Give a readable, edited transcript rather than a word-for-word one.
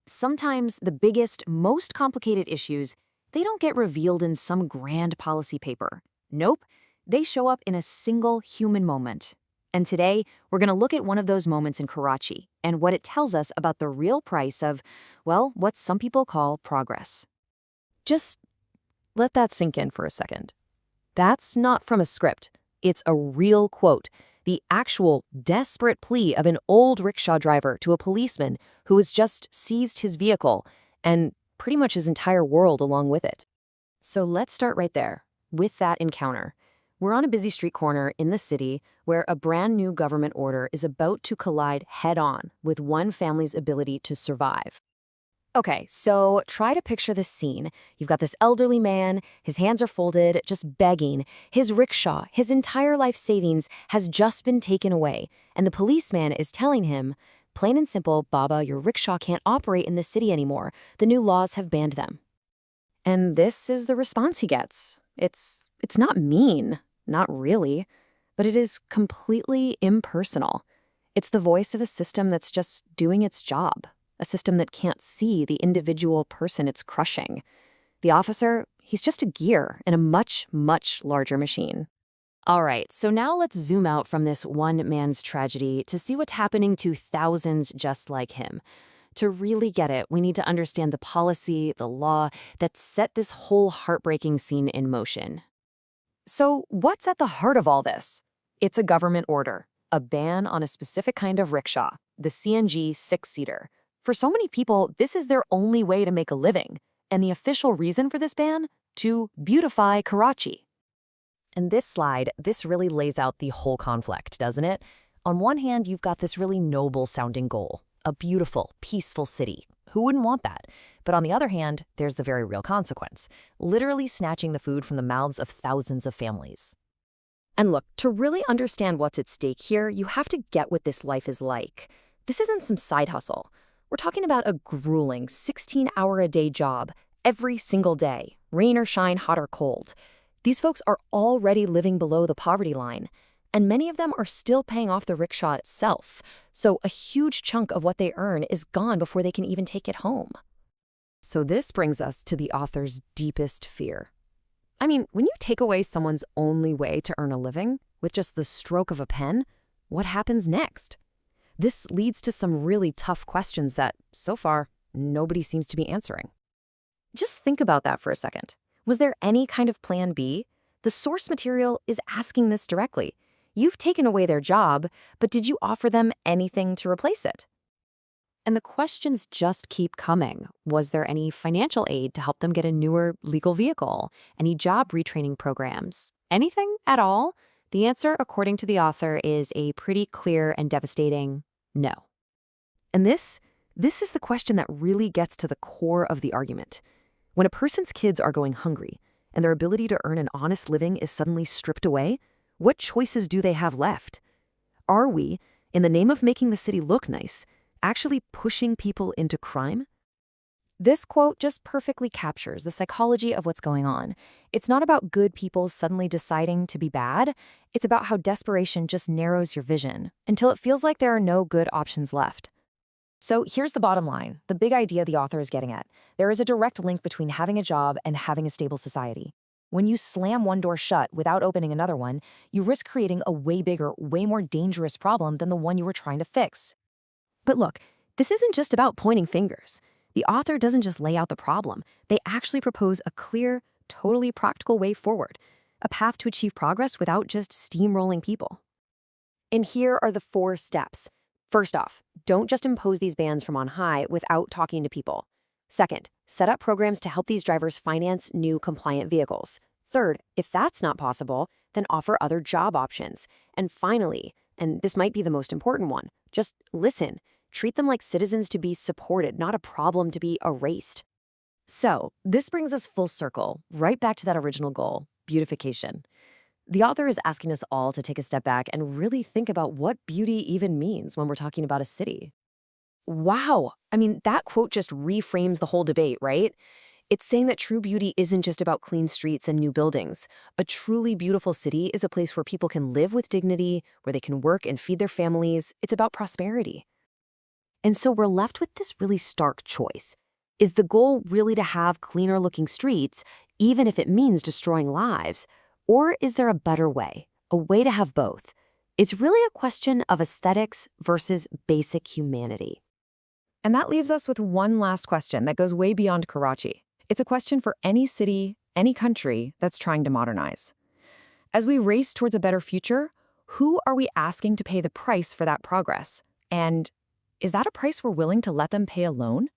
Sometimes the biggest, most complicated issues, they don't get revealed in some grand policy paper. Nope, they show up in a single human moment. And today, we're going to look at one of those moments in Karachi and what it tells us about the real price of, well, what some people call progress. Just let that sink in for a second. That's not from a script. It's a real quote, the actual desperate plea of an old rickshaw driver to a policeman who has just seized his vehicle and pretty much his entire world along with it. So let's start right there, with that encounter. We're on a busy street corner in the city where a brand new government order is about to collide head-on with one family's ability to survive. Okay, so try to picture this scene. You've got this elderly man, his hands are folded, just begging. His rickshaw, his entire life savings, has just been taken away, and the policeman is telling him, plain and simple, Baba, your rickshaw can't operate in this city anymore. The new laws have banned them. And this is the response he gets. It's not mean, not really, but it is completely impersonal. It's the voice of a system that's just doing its job. A system that can't see the individual person it's crushing. The officer, he's just a gear in a much, much larger machine. All right, so now let's zoom out from this one man's tragedy to see what's happening to thousands just like him. To really get it, we need to understand the policy, the law, that set this whole heartbreaking scene in motion. So what's at the heart of all this? It's a government order, a ban on a specific kind of rickshaw, the CNG six-seater. For so many people, this is their only way to make a living, and the official reason for this ban? To beautify Karachi. In this slide, this really lays out the whole conflict, doesn't it? On one hand, you've got this really noble-sounding goal, a beautiful, peaceful city. Who wouldn't want that? But on the other hand, there's the very real consequence, literally snatching the food from the mouths of thousands of families. And look, to really understand what's at stake here, you have to get what this life is like. This isn't some side hustle. We're talking about a grueling 16-hour-a-day job every single day, rain or shine, hot or cold. These folks are already living below the poverty line, and many of them are still paying off the rickshaw itself. So a huge chunk of what they earn is gone before they can even take it home. So this brings us to the author's deepest fear. I mean, when you take away someone's only way to earn a living with just the stroke of a pen, what happens next? This leads to some really tough questions that, so far, nobody seems to be answering. Just think about that for a second. Was there any kind of plan B? The source material is asking this directly. You've taken away their job, but did you offer them anything to replace it? And the questions just keep coming. Was there any financial aid to help them get a newer legal vehicle? Any job retraining programs? Anything at all? The answer, according to the author, is a pretty clear and devastating no. And this is the question that really gets to the core of the argument. When a person's kids are going hungry and their ability to earn an honest living is suddenly stripped away, what choices do they have left? Are we, in the name of making the city look nice, actually pushing people into crime? This quote just perfectly captures the psychology of what's going on. It's not about good people suddenly deciding to be bad. It's about how desperation just narrows your vision until it feels like there are no good options left. So here's the bottom line, the big idea the author is getting at. There is a direct link between having a job and having a stable society. When you slam one door shut without opening another one, you risk creating a way bigger, way more dangerous problem than the one you were trying to fix. But look, this isn't just about pointing fingers. The author doesn't just lay out the problem. They actually propose a clear, totally practical way forward, a path to achieve progress without just steamrolling people. And here are the 4 steps. First off, don't just impose these bans from on high without talking to people. Second, set up programs to help these drivers finance new compliant vehicles. Third, if that's not possible, then offer other job options. And finally, and this might be the most important one, just listen. Treat them like citizens to be supported, not a problem to be erased. So, this brings us full circle, right back to that original goal, beautification. The author is asking us all to take a step back and really think about what beauty even means when we're talking about a city. Wow! I mean, that quote just reframes the whole debate, right? It's saying that true beauty isn't just about clean streets and new buildings. A truly beautiful city is a place where people can live with dignity, where they can work and feed their families. It's about prosperity. And so we're left with this really stark choice. Is the goal really to have cleaner looking streets, even if it means destroying lives? Or is there a better way, a way to have both? It's really a question of aesthetics versus basic humanity. And that leaves us with one last question that goes way beyond Karachi. It's a question for any city, any country that's trying to modernize. As we race towards a better future, who are we asking to pay the price for that progress? And is that a price we're willing to let them pay alone?